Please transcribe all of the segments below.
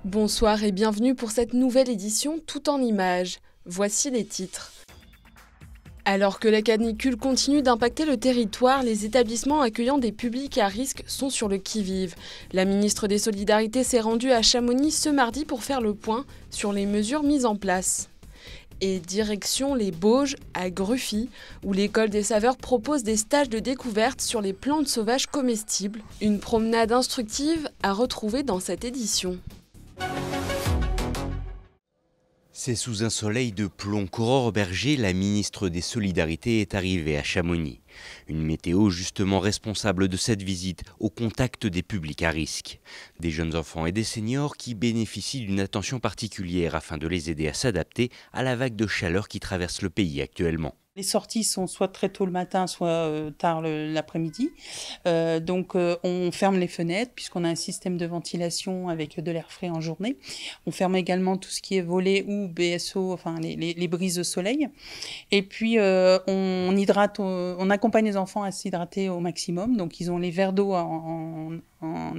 Bonsoir et bienvenue pour cette nouvelle édition tout en images. Voici les titres. Alors que la canicule continue d'impacter le territoire, les établissements accueillant des publics à risque sont sur le qui-vive. La ministre des Solidarités s'est rendue à Chamonix ce mardi pour faire le point sur les mesures mises en place. Et direction les Bauges, à Gruffy, où l'École des Saveurs propose des stages de découverte sur les plantes sauvages comestibles. Une promenade instructive à retrouver dans cette édition. C'est sous un soleil de plomb qu'Aurore Bergé, la ministre des Solidarités, est arrivée à Chamonix. Une météo justement responsable de cette visite au contact des publics à risque. Des jeunes enfants et des seniors qui bénéficient d'une attention particulière afin de les aider à s'adapter à la vague de chaleur qui traverse le pays actuellement. Les sorties sont soit très tôt le matin, soit tard l'après-midi. Donc on ferme les fenêtres puisqu'on a un système de ventilation avec de l'air frais en journée. On ferme également tout ce qui est volet ou BSO, enfin les brises de soleil. Et puis on hydrate, on accompagne les enfants à s'hydrater au maximum. Donc ils ont les verres d'eau en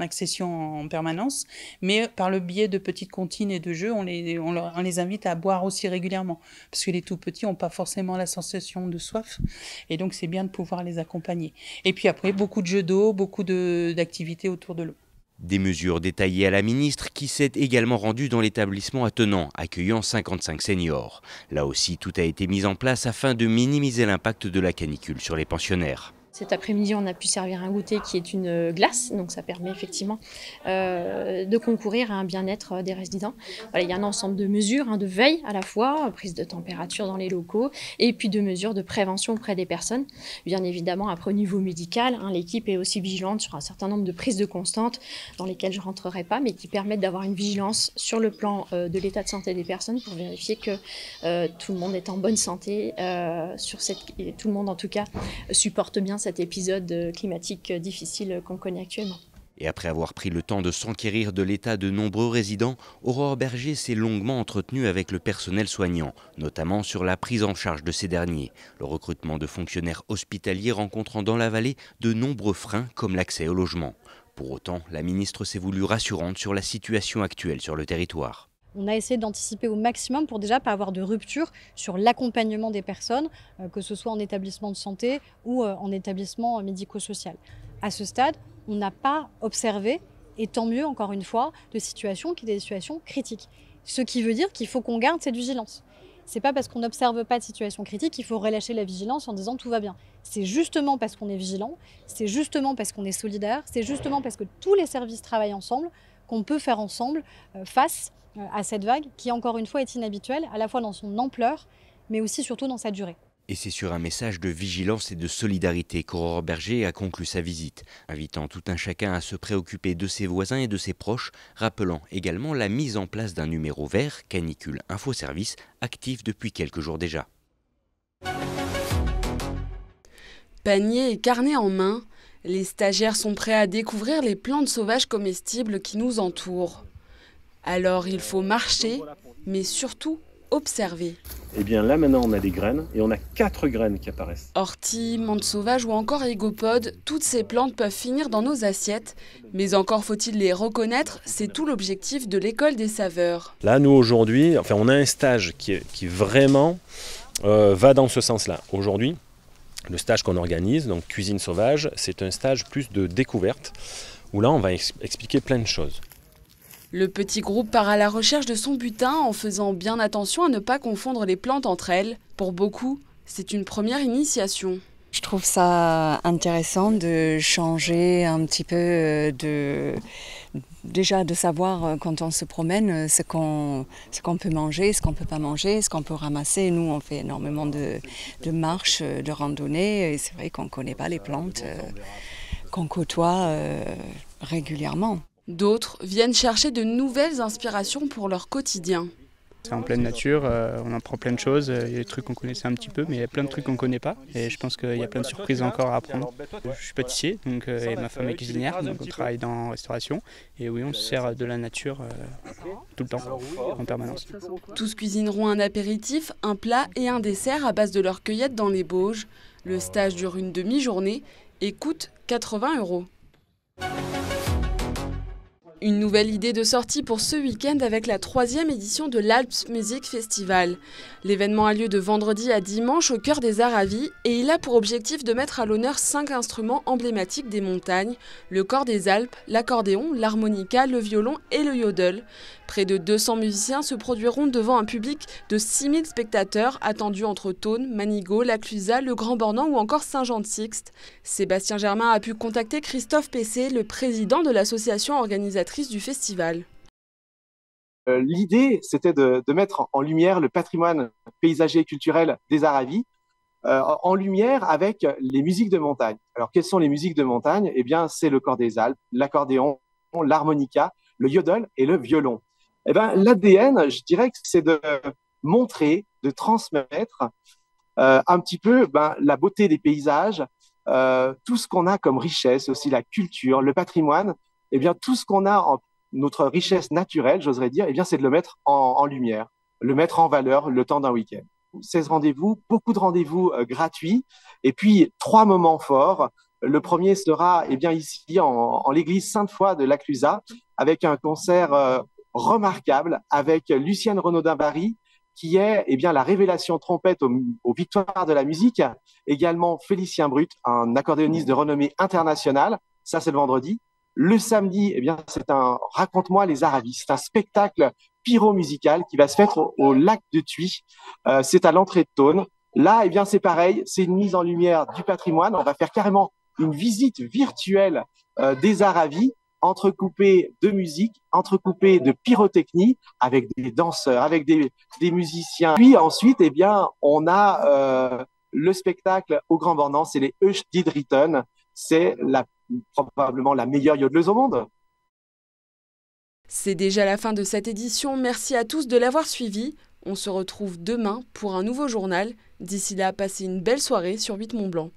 accession en permanence, mais par le biais de petites comptines et de jeux, on les invite à boire aussi régulièrement, parce que les tout petits n'ont pas forcément la sensation de soif, et donc c'est bien de pouvoir les accompagner. Et puis après, beaucoup de jeux d'eau, beaucoup d'activités autour de l'eau. Des mesures détaillées à la ministre qui s'est également rendue dans l'établissement attenant, accueillant 55 seniors. Là aussi, tout a été mis en place afin de minimiser l'impact de la canicule sur les pensionnaires. Cet après-midi, on a pu servir un goûter qui est une glace, donc ça permet effectivement de concourir à un bien-être des résidents. Voilà, il y a un ensemble de mesures, de veille à la fois, prise de température dans les locaux, et puis de mesures de prévention auprès des personnes. Bien évidemment, après au niveau médical, l'équipe est aussi vigilante sur un certain nombre de prises de constantes, dans lesquelles je ne rentrerai pas, mais qui permettent d'avoir une vigilance sur le plan de l'état de santé des personnes pour vérifier que tout le monde est en bonne santé, tout le monde en tout cas supporte bien cet épisode climatique difficile qu'on connaît actuellement. Et après avoir pris le temps de s'enquérir de l'état de nombreux résidents, Aurore Bergé s'est longuement entretenue avec le personnel soignant, notamment sur la prise en charge de ces derniers. Le recrutement de fonctionnaires hospitaliers rencontrant dans la vallée de nombreux freins comme l'accès au logement. Pour autant, la ministre s'est voulue rassurante sur la situation actuelle sur le territoire. On a essayé d'anticiper au maximum pour déjà pas avoir de rupture sur l'accompagnement des personnes, que ce soit en établissement de santé ou en établissement médico-social. À ce stade, on n'a pas observé, et tant mieux encore une fois, de situations qui sont des situations critiques. Ce qui veut dire qu'il faut qu'on garde cette vigilance. C'est pas parce qu'on n'observe pas de situation critique qu'il faut relâcher la vigilance en disant tout va bien. C'est justement parce qu'on est vigilant, c'est justement parce qu'on est solidaire, c'est justement parce que tous les services travaillent ensemble qu'on peut faire ensemble face à cette vague qui, encore une fois, est inhabituelle, à la fois dans son ampleur, mais aussi surtout dans sa durée. Et c'est sur un message de vigilance et de solidarité qu'Aurore Bergé a conclu sa visite, invitant tout un chacun à se préoccuper de ses voisins et de ses proches, rappelant également la mise en place d'un numéro vert, Canicule Info Service, actif depuis quelques jours déjà. Panier et carnet en main, les stagiaires sont prêts à découvrir les plantes sauvages comestibles qui nous entourent. Alors il faut marcher, mais surtout observer. Et bien là maintenant on a des graines et on a 4 graines qui apparaissent. Orties, menthes sauvages ou encore égopodes, toutes ces plantes peuvent finir dans nos assiettes. Mais encore faut-il les reconnaître, c'est tout l'objectif de l'École des Saveurs. Là nous aujourd'hui, on a un stage qui vraiment va dans ce sens-là. Aujourd'hui, le stage qu'on organise, donc cuisine sauvage, c'est un stage plus de découverte, où là on va expliquer plein de choses. Le petit groupe part à la recherche de son butin en faisant bien attention à ne pas confondre les plantes entre elles. Pour beaucoup, c'est une première initiation. Je trouve ça intéressant de changer un petit peu, déjà de savoir quand on se promène ce qu'on peut manger, ce qu'on ne peut pas manger, ce qu'on peut ramasser. Nous, on fait énormément de marches, de randonnées, et c'est vrai qu'on ne connaît pas les plantes qu'on côtoie régulièrement. D'autres viennent chercher de nouvelles inspirations pour leur quotidien. C'est en pleine nature, on apprend plein de choses, il y a des trucs qu'on connaissait un petit peu, mais il y a plein de trucs qu'on ne connaît pas, et je pense qu'il y a plein de surprises encore à apprendre. Je suis pâtissier, donc, et ma femme est cuisinière, donc on travaille dans la restauration, et oui, on se sert de la nature tout le temps, en permanence. Tous cuisineront un apéritif, un plat et un dessert à base de leur cueillette dans les Bauges. Le stage dure une demi-journée et coûte 80 €. Une nouvelle idée de sortie pour ce week-end avec la 3e édition de l'Alps Music Festival. L'événement a lieu de vendredi à dimanche au cœur des Aravis et il a pour objectif de mettre à l'honneur 5 instruments emblématiques des montagnes, le cor des Alpes, l'accordéon, l'harmonica, le violon et le yodel. Près de 200 musiciens se produiront devant un public de 6000 spectateurs attendus entre Thônes, Manigot, La Clusaz, le Grand Bornand ou encore Saint-Jean-de-Sixte. Sébastien Germain a pu contacter Christophe Pessé, le président de l'association organisatrice du festival. L'idée, c'était de mettre en lumière le patrimoine paysager et culturel des Aravis, en lumière avec les musiques de montagne. Alors, quelles sont les musiques de montagne? Eh bien, c'est le cor des Alpes, l'accordéon, l'harmonica, le yodel et le violon. Eh bien, l'ADN, je dirais que c'est de montrer, de transmettre un petit peu la beauté des paysages, tout ce qu'on a comme richesse, aussi la culture, le patrimoine. Eh bien, tout ce qu'on a notre richesse naturelle, j'oserais dire, eh bien, c'est de le mettre en lumière, le mettre en valeur le temps d'un week-end. 16 rendez-vous, beaucoup de rendez-vous gratuits, et puis 3 moments forts. Le premier sera ici en l'église Sainte-Foy de La Clusaz, avec un concert remarquable avec Lucienne Renaudin-Barry, qui est la révélation trompette aux Victoires de la musique. Également Félicien Brut, un accordéoniste de renommée internationale. Ça, c'est le vendredi. Le samedi, c'est un Raconte-moi les Aravis. C'est un spectacle pyro-musical qui va se faire au lac de Thuy. C'est à l'entrée de Thônes. Là, c'est pareil. C'est une mise en lumière du patrimoine. On va faire carrément une visite virtuelle des Aravis, entrecoupée de musique, entrecoupée de pyrotechnie, avec des danseurs, avec des musiciens. Puis ensuite, on a le spectacle au Grand Bornand, c'est les Euch-Didritten. C'est probablement la meilleure yodeleuse au monde. C'est déjà la fin de cette édition. Merci à tous de l'avoir suivi. On se retrouve demain pour un nouveau journal. D'ici là, passez une belle soirée sur 8 Mont Blanc.